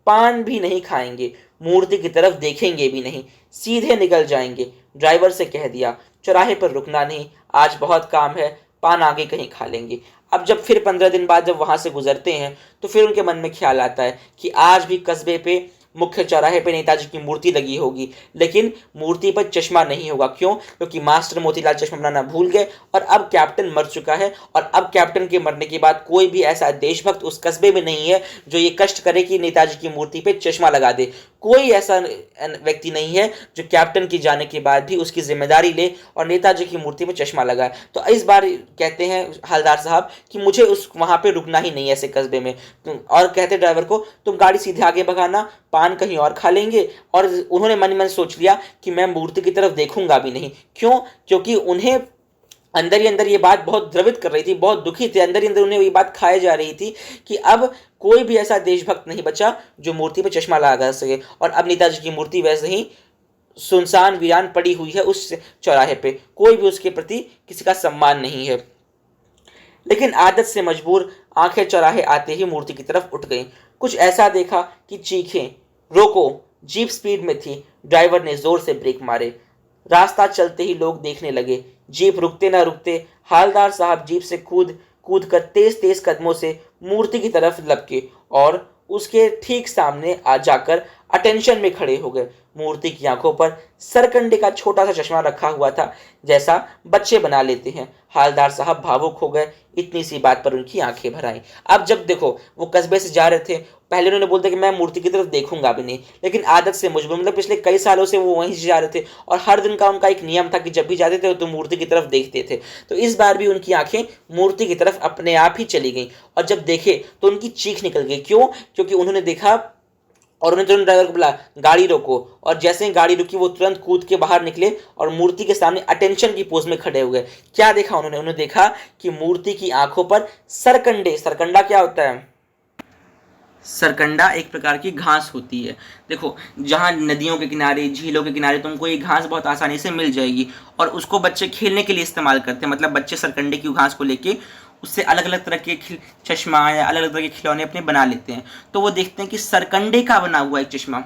पान भी नहीं खाएंगे, मूर्ति की तरफ देखेंगे भी नहीं, सीधे निकल जाएंगे। ड्राइवर से कह दिया चौराहे पर रुकना नहीं, आज बहुत काम है, पान आगे कहीं खा लेंगे। अब जब फिर 15 दिन बाद जब वहां से गुजरते हैं तो फिर उनके मन में ख्याल आता है कि आज भी कस्बे पे मुख्य चौराहे पे नेताजी की मूर्ति लगी होगी, लेकिन मूर्ति पर चश्मा नहीं होगा। क्यों? क्योंकि मास्टर मोतीलाल चश्मा बनाना भूल गए और अब कैप्टन मर चुका है और अब कैप्टन के मरने के बाद कोई भी ऐसा देशभक्त उस कस्बे में नहीं है जो ये कष्ट करे कि नेताजी की मूर्ति पे चश्मा लगा दे। कोई ऐसा व्यक्ति नहीं है जो कैप्टन के जाने के बाद भी उसकी जिम्मेदारी ले और नेताजी की मूर्ति पे चश्मा लगाए। तो इस बार कहते हैं हलदार साहब कि मुझे उस वहां पे रुकना ही नहीं है ऐसे कस्बे में, और कहते ड्राइवर को तुम गाड़ी सीधे आगे भगाना, पान कहीं और खा लेंगे। और उन्होंने मन ही मन सोच लिया कि मैं मूर्ति की तरफ देखूंगा भी नहीं। क्यों? क्योंकि उन्हें अंदर ही अंदर ये बात बहुत द्रवित कर रही थी, बहुत दुखी थे, अंदर ही अंदर उन्हें ये बात खाए जा रही थी कि अब कोई भी ऐसा देशभक्त नहीं बचा जो मूर्ति पे चश्मा लगा सके। और अब नेताजी की मूर्ति वैसे ही सुनसान वीरान पड़ी हुई है उस चौराहे पे, कोई भी उसके प्रति किसी का सम्मान नहीं है। लेकिन आदत से मजबूर आंखें चौराहे आते ही मूर्ति की तरफ उठ गईं। कुछ ऐसा देखा कि चीखें, रोको। जीप स्पीड में थी। ड्राइवर ने जोर से ब्रेक मारे। रास्ता चलते ही लोग देखने लगे। जीप रुकते ना रुकते हालदार साहब जीप से कूद कूद कर तेज तेज कदमों से मूर्ति की तरफ लपके और उसके ठीक सामने आ जाकर अटेंशन में खड़े हो गए। मूर्ति की आंखों पर सरकंडे का छोटा सा चश्मा रखा हुआ था, जैसा बच्चे बना लेते हैं। हालदार साहब भावुक हो गए। इतनी सी बात पर उनकी आंखें भर आईं। अब जब देखो वो कस्बे से जा रहे थे, पहले उन्होंने बोलते कि मैं मूर्ति की तरफ देखूंगा भी नहीं, लेकिन आदत से मजबूर, मतलब पिछले कई सालों से वो वहीं से जा रहे थे और हर दिन का उनका एक नियम था कि जब भी जाते थे तो मूर्ति की तरफ देखते थे। तो इस बार भी उनकी आंखें मूर्ति की तरफ अपने आप ही चली गई और जब देखे तो उनकी चीख निकल गई। क्यों? क्योंकि उन्होंने देखा और उन्हें तुरंत ड्राइवर को बोला गाड़ी रोको, और जैसे ही गाड़ी रुकी वो तुरंत कूद के बाहर निकले और मूर्ति के सामने अटेंशन की पोज में खड़े हुए। क्या देखा उन्होंने देखा कि मूर्ति की आंखों पर सरकंडे, सरकंडा क्या होता है? सरकंडा एक प्रकार की घास होती है। देखो, जहाँ नदियों के किनारे, झीलों के किनारे तुमको ये घास बहुत आसानी से मिल जाएगी और उसको बच्चे खेलने के लिए इस्तेमाल करते हैं। मतलब बच्चे सरकंडे की घास को लेके उससे अलग अलग तरह के चश्मा या अलग अलग तरह के खिलौने अपने बना लेते हैं। तो वो देखते हैं कि सरकंडे का बना हुआ एक चश्मा,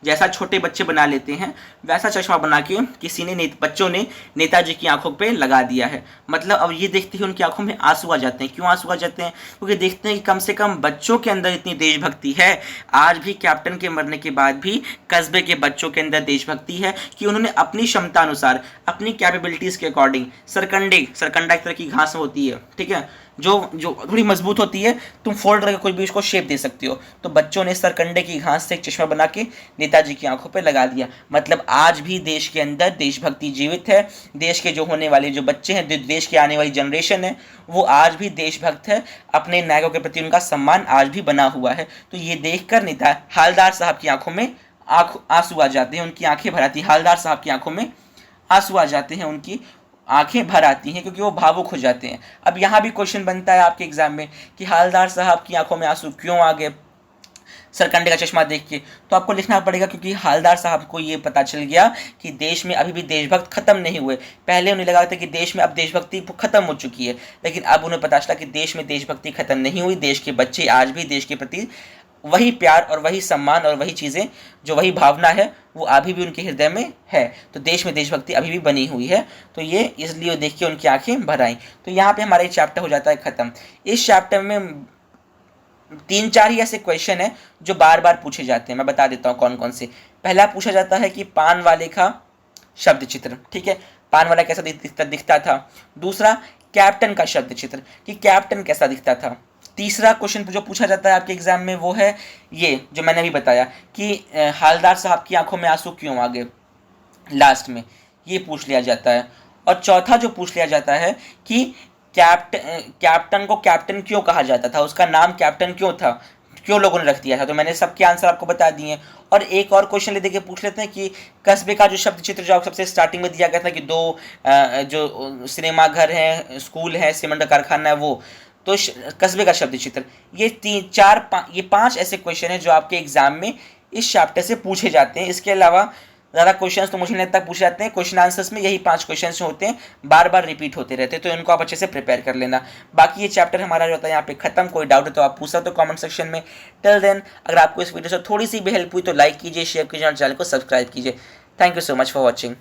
जैसा छोटे बच्चे बना लेते हैं वैसा चश्मा बना के किसी ने बच्चों ने नेताजी की आंखों पे लगा दिया है। मतलब अब ये देखते ही उनकी आंखों में आंसू आ जाते हैं। क्यों आंसू आ जाते हैं? क्योंकि देखते हैं कि कम से कम बच्चों के अंदर इतनी देशभक्ति है, आज भी कैप्टन के मरने के बाद भी कस्बे के बच्चों के अंदर देशभक्ति है कि उन्होंने अपनी क्षमता अनुसार, अपनी कैपेबिलिटीज़ के अकॉर्डिंग सरकंडा एक तरह की घास होती है, ठीक है, जो थोड़ी मजबूत होती है, तुम फोल्ड करके कोई भी उसको शेप दे सकती हो। तो बच्चों ने सरकंडे की घास से एक चश्मा बना के नेताजी की आंखों पे लगा दिया। मतलब आज भी देश के अंदर देशभक्ति जीवित है। देश के जो होने वाले जो बच्चे हैं, देश की आने वाली जनरेशन है, वो आज भी देशभक्त है। अपने नायकों के प्रति उनका सम्मान आज भी बना हुआ है। तो ये देखकर नेता हालदार साहब की आंखों में आंसू आ जाते हैं, उनकी आंखें भर आती हैं। हालदार साहब की आंखों में आंसू आ जाते हैं, उनकी आंखें भर आती हैं क्योंकि वो भावुक हो जाते हैं। अब यहाँ भी क्वेश्चन बनता है आपके एग्जाम में कि हालदार साहब की आंखों में आंसू क्यों आ गए सरकंडे का चश्मा देख के? तो आपको लिखना पड़ेगा क्योंकि हालदार साहब को ये पता चल गया कि देश में अभी भी देशभक्त खत्म नहीं हुए। पहले उन्हें लगा था कि देश में अब देशभक्ति खत्म हो चुकी है, लेकिन अब उन्हें पता चला कि देश में देशभक्ति खत्म नहीं हुई। देश के बच्चे आज भी देश के प्रति वही प्यार और वही सम्मान और वही चीज़ें, जो वही भावना है, वो अभी भी उनके हृदय में है। तो देश में देशभक्ति अभी भी बनी हुई है। तो ये इसलिए देख के उनकी आंखें भर आईं। तो यहाँ पे हमारा ये चैप्टर हो जाता है ख़त्म। इस चैप्टर में 3-4 ही ऐसे क्वेश्चन हैं जो बार बार पूछे जाते हैं। मैं बता देता हूँ कौन कौन से। पहला पूछा जाता है कि पान वाले का शब्द चित्र, ठीक है, पान वाला कैसा दिखता था। दूसरा, कैप्टन का शब्द चित्र, कि कैप्टन कैसा दिखता था। तीसरा क्वेश्चन जो पूछा जाता है आपके एग्जाम में वो है ये जो मैंने अभी बताया कि हालदार साहब की आंखों में आंसू क्यों आ गए लास्ट में, ये पूछ लिया जाता है। और चौथा जो पूछ लिया जाता है कि कैप्टन को कैप्टन क्यों कहा जाता था, उसका नाम कैप्टन क्यों था, क्यों लोगों ने रख दिया था। तो मैंने सबके आंसर आपको बता दिए। और एक और क्वेश्चन ले देके पूछ लेते हैं कि कस्बे का जो शब्द चित्र जो आपको सबसे स्टार्टिंग में दिया गया था कि दो जो सिनेमा घर है, स्कूल है, सीमेंट का कारखाना है, वो तो कस्बे का शब्द चित्र, ये ये पांच ऐसे क्वेश्चन हैं जो आपके एग्जाम में इस चैप्टर से पूछे जाते हैं। इसके अलावा ज़्यादा क्वेश्चंस तो मुझे नहीं लगता पूछे जाते हैं। क्वेश्चन आंसर्स में यही 5 क्वेश्चंस होते हैं, बार बार रिपीट होते रहते हैं, तो इनको आप अच्छे से प्रिपेयर कर लेना। बाकी ये चैप्टर हमारा जो होता है यहाँ पे खत्म। कोई डाउट है तो आप पूछ सकते हो कमेंट सेक्शन में। टिल देन, अगर आपको इस वीडियो से थोड़ी सी भी हेल्प हुई तो लाइक कीजिए, शेयर कीजिए और चैनल को सब्सक्राइब कीजिए। Thank you so much for watching.